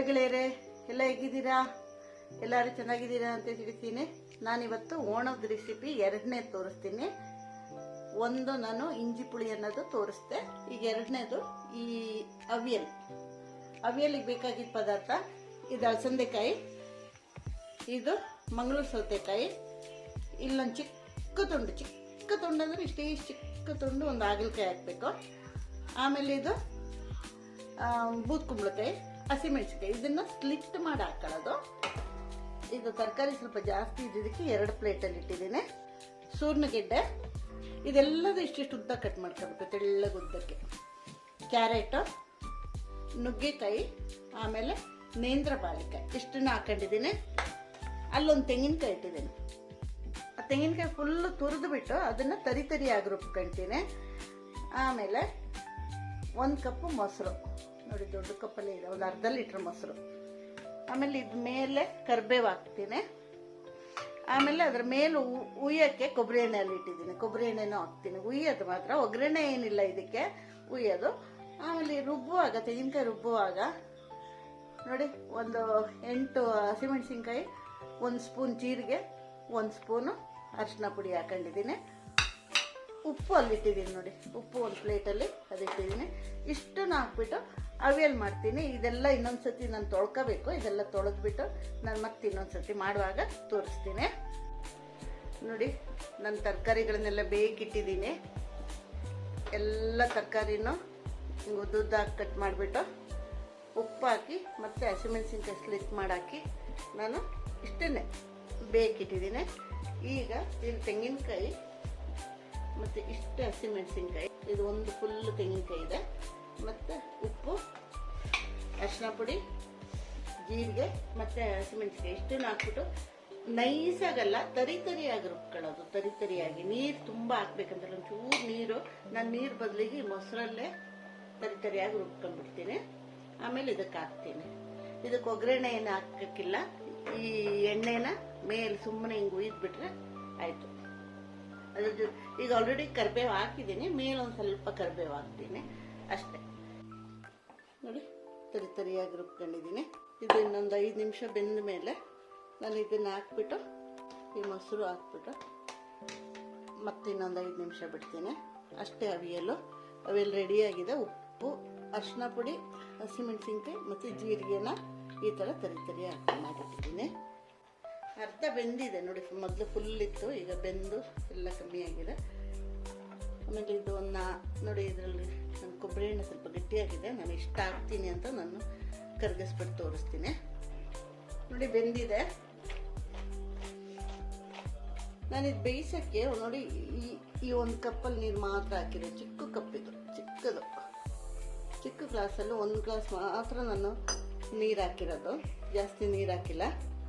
ಗೆಳೆಯರೇ, ಎಲ್ಲ ಹೇಗಿದ್ದೀರಾ? ಎಲ್ಲರೂ ಚೆನ್ನಾಗಿದ್ದೀರಾ ಅಂತ ತಿಳಿತೀನಿ. ನಾನಿವತ್ತು ಓಣದ ರೆಸಿಪಿ ಎರಡನೇ ತೋರಿಸ್ತೀನಿ. ಒಂದು ನಾನು ಇಂಜಿ ಪುಳಿ ಅನ್ನೋದು ತೋರಿಸ್ದೆ. ಈಗ ಎರಡನೇದು ಈ ಅವಿಯಲಿಗೆ ಬೇಕಾಗಿದ್ದ ಪದಾರ್ಥ ಇದು ಅಲಸಂದೆಕಾಯಿ, ಇದು ಮಂಗಳೂರು ಸೌತೆಕಾಯಿ, ಇಲ್ಲೊಂದು ಚಿಕ್ಕ ತುಂಡು ಅಂದರೆ ಇಷ್ಟೇ ಚಿಕ್ಕ ತುಂಡು ಒಂದು ಹಾಗಲಕಾಯಿ ಹಾಕಬೇಕು. ಆಮೇಲೆ ಇದು ಬೂದ್ ಕುಂಬಳಕಾಯಿ, ಹಸಿಮೆಣಸಿಕಾಯಿ, ಇದನ್ನು ಸ್ಲಿಟ್ ಮಾಡಿ ಹಾಕೊಳ್ಳೋದು. ಇದು ತರಕಾರಿ ಸ್ವಲ್ಪ ಜಾಸ್ತಿ ಇದ್ದಿದ್ದಕ್ಕೆ 2 ಪ್ಲೇಟಲ್ಲಿ ಇಟ್ಟಿದ್ದೀನಿ. ಸೂರ್ಣಗೆಡ್ಡೆ, ಇದೆಲ್ಲದೂ ಇಷ್ಟಿಷ್ಟು ಉದ್ದ ಕಟ್ ಮಾಡ್ಕೋಬೇಕು, ತೆಳ್ಳಗೆ ಉದ್ದಕ್ಕೆ. ಕ್ಯಾರೆಟು, ನುಗ್ಗೆಕಾಯಿ, ಆಮೇಲೆ ನೇಂದ್ರ ಬಾಳೆಕಾಯಿ ಇಷ್ಟನ್ನು ಹಾಕೊಂಡಿದ್ದೀನಿ. ಅಲ್ಲೊಂದು ತೆಂಗಿನಕಾಯಿ ಇಟ್ಟಿದ್ದೀನಿ. ಆ ತೆಂಗಿನಕಾಯಿ ಫುಲ್ಲು ತುರಿದು ಬಿಟ್ಟು ಅದನ್ನು ತರಿಯಾಗಿ ರುಬ್ಕೊಂತೀನಿ. ಆಮೇಲೆ 1 ಕಪ್ಪು ಮೊಸರು, ನೋಡಿ ದೊಡ್ಡ ಕಪ್ಪಲ್ಲಿ ಇದೆ, ಒಂದು ಅರ್ಧ ಲೀಟ್ರ್ ಮೊಸರು. ಆಮೇಲೆ ಇದ್ರ ಮೇಲೆ ಕರಿಬೇವು ಹಾಕ್ತೀನಿ. ಆಮೇಲೆ ಅದ್ರ ಮೇಲೆ ಉಯ್ಯೋಕ್ಕೆ ಕೊಬ್ಬರಿ ಎಣ್ಣೆಯಲ್ಲಿ ಇಟ್ಟಿದ್ದೀನಿ, ಕೊಬ್ಬರಿ ಎಣ್ಣೆನೂ ಹಾಕ್ತೀನಿ. ಉಯ್ಯೋದು ಮಾತ್ರ, ಒಗ್ಗರಣೆ ಏನಿಲ್ಲ ಇದಕ್ಕೆ, ಉಯ್ಯೋದು. ಆಮೇಲೆ ರುಬ್ಬುವಾಗ, ತೆಂಗಿನಕಾಯಿ ರುಬ್ಬುವಾಗ ನೋಡಿ ಒಂದು 8 ಹಸಿಮೆಣಸಿನ್ಕಾಯಿ, 1 ಸ್ಪೂನ್ ಜೀರಿಗೆ, 1 ಸ್ಪೂನು ಅರಿಶಿನ ಪುಡಿ ಹಾಕೊಂಡಿದ್ದೀನಿ. ಉಪ್ಪು ಅಲ್ಲಿಟ್ಟಿದ್ದೀನಿ ನೋಡಿ, ಉಪ್ಪು ಒಂದು ಪ್ಲೇಟಲ್ಲಿ ಅದಿಟ್ಟಿದ್ದೀನಿ. ಇಷ್ಟನ್ನು ಹಾಕ್ಬಿಟ್ಟು ಅವಿಯಲ್ ಮಾಡ್ತೀನಿ. ಇದೆಲ್ಲ ಇನ್ನೊಂದು ಸತಿ ನಾನು ತೊಳ್ಕೋಬೇಕು. ಇದೆಲ್ಲ ತೊಳೆದ್ಬಿಟ್ಟು ನಾನು ಮತ್ತೆ ಇನ್ನೊಂದು ಸತಿ ಮಾಡುವಾಗ ತೋರಿಸ್ತೀನಿ. ನೋಡಿ, ನನ್ನ ತರಕಾರಿಗಳನ್ನೆಲ್ಲ ಬೇಕಿಟ್ಟಿದ್ದೀನಿ. ಎಲ್ಲ ತರಕಾರಿನೂ ಹಿಂಗೆ ಉದ್ದುದ್ದಾಗಿ ಕಟ್ ಮಾಡಿಬಿಟ್ಟು ಉಪ್ಪು ಹಾಕಿ ಮತ್ತು ಹಸಿಮೆಣಸಿನ್ಕಾಯಿ ಸ್ಲಿಟ್ ಮಾಡಾಕಿ ನಾನು ಇಷ್ಟನ್ನೇ ಬೇಕಿಟ್ಟಿದ್ದೀನಿ. ಈಗ ಇದು ತೆಂಗಿನಕಾಯಿ ಮತ್ತು ಇಷ್ಟು ಹಸಿಮೆಣಸಿನ್ಕಾಯಿ, ಇದು ಒಂದು ಫುಲ್ಲು ತೆಂಗಿನಕಾಯಿ ಇದೆ, ಮತ್ತು ಉಪ್ಪು, ಅರಿಶಿನ ಪುಡಿ, ಜೀರಿಗೆ ಮತ್ತು ಹಸಿಮೆಣಸಿನ್ಕಾಯಿ ಇಷ್ಟನ್ನು ಹಾಕ್ಬಿಟ್ಟು ನೈಸಾಗಲ್ಲ, ತರಿಯಾಗಿ ರುಬ್ಕೊಳ್ಳೋದು. ತರಿಯಾಗಿ, ನೀರು ತುಂಬ ಹಾಕ್ಬೇಕಂತಲ್ಲ, ಒಂಚೂರು ನೀರು, ನಾನು ನೀರು ಬದಲಿಗೆ ಮೊಸರಲ್ಲೇ ತರಿಯಾಗಿ ರುಬ್ಕೊಂಡ್ಬಿಡ್ತೀನಿ. ಆಮೇಲೆ ಇದಕ್ಕೆ ಹಾಕ್ತೀನಿ. ಇದಕ್ಕೆ ಒಗ್ಗರಣೆ ಏನು ಹಾಕೋಕ್ಕಿಲ್ಲ, ಈ ಎಣ್ಣೆನ ಮೇಲೆ ಸುಮ್ಮನೆ ಹಿಂಗೆ ಉಯ್ದುಬಿಟ್ರೆ ಆಯಿತು. ಅದ್ರ ಈಗ ಆಲ್ರೆಡಿ ಕರಿಬೇವು ಹಾಕಿದ್ದೀನಿ, ಮೇಲೆ ಒಂದು ಸ್ವಲ್ಪ ಕರಿಬೇವು ಹಾಕ್ತೀನಿ ಅಷ್ಟೇ. ನೋಡಿ, ತರಿಯಾಗಿ ರುಬ್ಕೊಂಡಿದ್ದೀನಿ. ಇದು ಇನ್ನೊಂದು 5 ನಿಮಿಷ ಬೆಂದ ಮೇಲೆ ನಾನು ಇದನ್ನು ಹಾಕ್ಬಿಟ್ಟು ಈ ಮೊಸರು ಹಾಕ್ಬಿಟ್ಟು ಮತ್ತೆ ಇನ್ನೊಂದು 5 ನಿಮಿಷ ಬಿಡ್ತೀನಿ ಅಷ್ಟೇ. ಅವಿಯಲ್ ರೆಡಿಯಾಗಿದೆ. ಉಪ್ಪು, ಅರಿಶಿನ ಪುಡಿ, ಹಸಿಮೆಣಸಿನ್ಕಾಯಿ ಮತ್ತು ಜೀರಿಗೆನ ಈ ಥರ ತರಿಯಾಗಿ ಮಾಡಿಟ್ಟಿದ್ದೀನಿ. ಅರ್ಧ ಬೆಂದಿದೆ ನೋಡಿ, ಮೊದಲು ಫುಲ್ ಇತ್ತು, ಈಗ ಬೆಂದು ಎಲ್ಲ ಕಮ್ಮಿ ಆಗಿದೆ. ಆಮೇಲೆ ಇದು ನೋಡಿ, ಇದರಲ್ಲಿ ನನ್ನ ಕೊಬ್ಬರಿ ಎಣ್ಣೆ ಸ್ವಲ್ಪ ಗಟ್ಟಿಯಾಗಿದೆ. ನಾನು ಇಷ್ಟ ಹಾಕ್ತೀನಿ ಅಂತ ನಾನು ಕರಗಿಸ್ಬಿಟ್ಟು ತೋರಿಸ್ತೀನಿ. ನೋಡಿ, ಬೆಂದಿದೆ. ನಾನಿದು ಬೇಯಿಸೋಕ್ಕೆ ನೋಡಿ ಈ 1 ಕಪ್ಪಲ್ಲಿ ನೀರು ಮಾತ್ರ ಹಾಕಿದೆ. ಚಿಕ್ಕ ಕಪ್ಪಿದು, ಚಿಕ್ಕ ಗ್ಲಾಸಲ್ಲಿ 1 ಗ್ಲಾಸ್ ಮಾತ್ರ ನಾನು ನೀರು ಹಾಕಿರೋದು, ಜಾಸ್ತಿ ನೀರು ಹಾಕಿಲ್ಲ.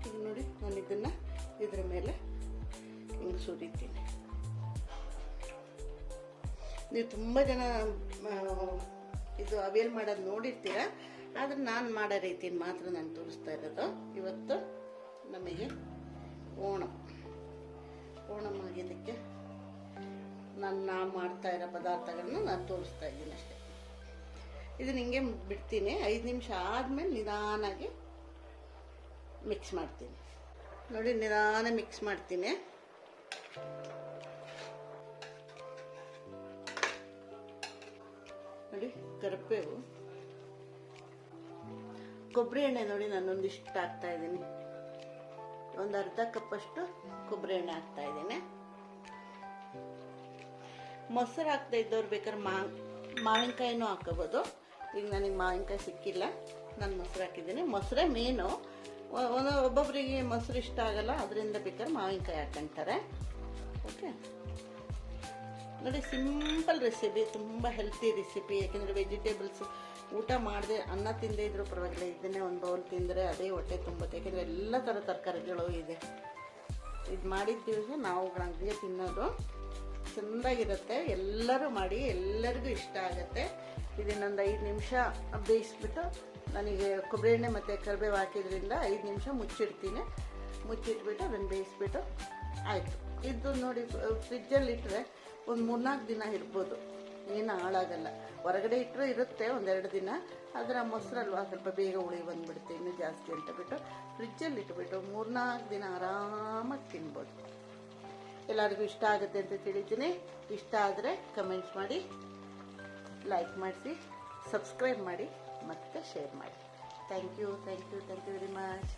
ಈಗ ನೋಡಿ, ನಾನು ಇದನ್ನು ಇದ್ರ ಮೇಲೆ ಹಿಂಗೆ ಸುರಿತೀನಿ. ನೀವು ತುಂಬ ಜನ ಇದು ಅವಿಯಲ್ ಮಾಡೋದು ನೋಡಿರ್ತೀರ, ಆದರೆ ನಾನು ಮಾಡೋ ರೀತಿನ ಮಾತ್ರ ನಾನು ತೋರಿಸ್ತಾ ಇರೋದು. ಇವತ್ತು ನಮಗೆ ಓಣಂ ಆಗಿದ್ದಕ್ಕೆ ನಾನು ಮಾಡ್ತಾ ಇರೋ ಪದಾರ್ಥಗಳನ್ನ ನಾನು ತೋರಿಸ್ತಾ ಇದ್ದೀನಿ ಅಷ್ಟೇ. ಇದನ್ನ ಹಿಂಗೆ ಬಿಡ್ತೀನಿ. 5 ನಿಮಿಷ ಆದಮೇಲೆ ನಿಧಾನಾಗಿ ಮಿಕ್ಸ್ ಮಾಡ್ತೀನಿ. ನೋಡಿ, ನಿಧಾನ ಮಿಕ್ಸ್ ಮಾಡ್ತೀನಿ. ನೋಡಿ, ಕರಿಬೇವು, ಕೊಬ್ಬರಿ ಎಣ್ಣೆ ನೋಡಿ ನಾನೊಂದಿಷ್ಟು ಹಾಕ್ತಾ ಇದ್ದೀನಿ. ಒಂದು ಅರ್ಧ ಕಪ್ಪಷ್ಟು ಕೊಬ್ಬರಿ ಎಣ್ಣೆ ಹಾಕ್ತಾ ಇದ್ದೀನಿ. ಮೊಸರು ಹಾಕ್ತಾ ಇದ್ದವ್ರು ಬೇಕಾದ್ರೆ ಮಾವಿನಕಾಯಿನೂ ಹಾಕೋಬೋದು. ಈಗ ನನಗೆ ಮಾವಿನಕಾಯಿ ಸಿಕ್ಕಿಲ್ಲ, ನಾನು ಮೊಸರು ಹಾಕಿದ್ದೀನಿ. ಮೊಸರೇ ಮೇನು. ಒಬ್ಬೊಬ್ಬರಿಗೆ ಮೊಸರು ಇಷ್ಟ ಆಗಲ್ಲ, ಅದರಿಂದ ಬೇಕಾದ್ರೆ ಮಾವಿನಕಾಯಿ ಹಾಕೊಂತಾರೆ. ಓಕೆ, ನೋಡಿ, ಸಿಂಪಲ್ ರೆಸಿಪಿ, ತುಂಬ ಹೆಲ್ತಿ ರೆಸಿಪಿ. ಯಾಕೆಂದರೆ ವೆಜಿಟೇಬಲ್ಸ್ ಊಟ ಮಾಡದೆ, ಅನ್ನ ತಿಂದೇ ಇದ್ರೂ ಪರವಾಗಿಲ್ಲ, ಇದನ್ನೇ ಒಂದು ಬೌಲ್ ತಿಂದರೆ ಅದೇ ಹೊಟ್ಟೆ ತುಂಬುತ್ತೆ. ಯಾಕೆಂದರೆ ಎಲ್ಲ ಥರ ತರಕಾರಿಗಳು ಇದೆ. ಇದು ಮಾಡಿದ ದಿವಸ ನಾವು ಹಂಗೆ ತಿನ್ನೋದು ಚೆಂದಾಗಿರುತ್ತೆ. ಎಲ್ಲರೂ ಮಾಡಿ, ಎಲ್ಲರಿಗೂ ಇಷ್ಟ ಆಗುತ್ತೆ. ಇದನ್ನೊಂದು 5 ನಿಮಿಷ ಬೇಯಿಸ್ಬಿಟ್ಟು, ನನಗೆ ಕೊಬ್ಬರಿ ಎಣ್ಣೆ ಮತ್ತು ಕರಿಬೇವು ಹಾಕಿದ್ರಿಂದ 5 ನಿಮಿಷ ಮುಚ್ಚಿಡ್ತೀನಿ. ಮುಚ್ಚಿಟ್ಬಿಟ್ಟು ಅದನ್ನು ಬೇಯಿಸ್ಬಿಟ್ಟು ಆಯಿತು. ಇದು ನೋಡಿ, ಫ್ರಿಜ್ಜಲ್ಲಿ ಇಟ್ಟರೆ ಒಂದು 3-4 ದಿನ ಇರ್ಬೋದು. ಏನು ಹಾಳಾಗಲ್ಲ. ಹೊರಗಡೆ ಇಟ್ಟರು ಇರುತ್ತೆ ಒಂದೆರಡು ದಿನ, ಅದರ ಮೊಸರಲ್ವಾ ಸ್ವಲ್ಪ ಬೇಗ ಹುಳಿ ಬಂದುಬಿಡುತ್ತೆ, ಇನ್ನೂ ಜಾಸ್ತಿ ಅಂತ ಬಿಟ್ಟು ಫ್ರಿಜ್ಜಲ್ಲಿ ಇಟ್ಬಿಟ್ಟು 3-4 ದಿನ ಆರಾಮಾಗಿ ತಿನ್ಬೋದು. ಎಲ್ಲರಿಗೂ ಇಷ್ಟ ಆಗುತ್ತೆ ಅಂತ ತಿಳಿತೀನಿ. ಇಷ್ಟ ಆದರೆ ಕಮೆಂಟ್ಸ್ ಮಾಡಿ, ಲೈಕ್ ಮಾಡಿಸಿ, ಸಬ್ಸ್ಕ್ರೈಬ್ ಮಾಡಿ ಮತ್ತು ಶೇರ್ ಮಾಡಿ. Thank you very much.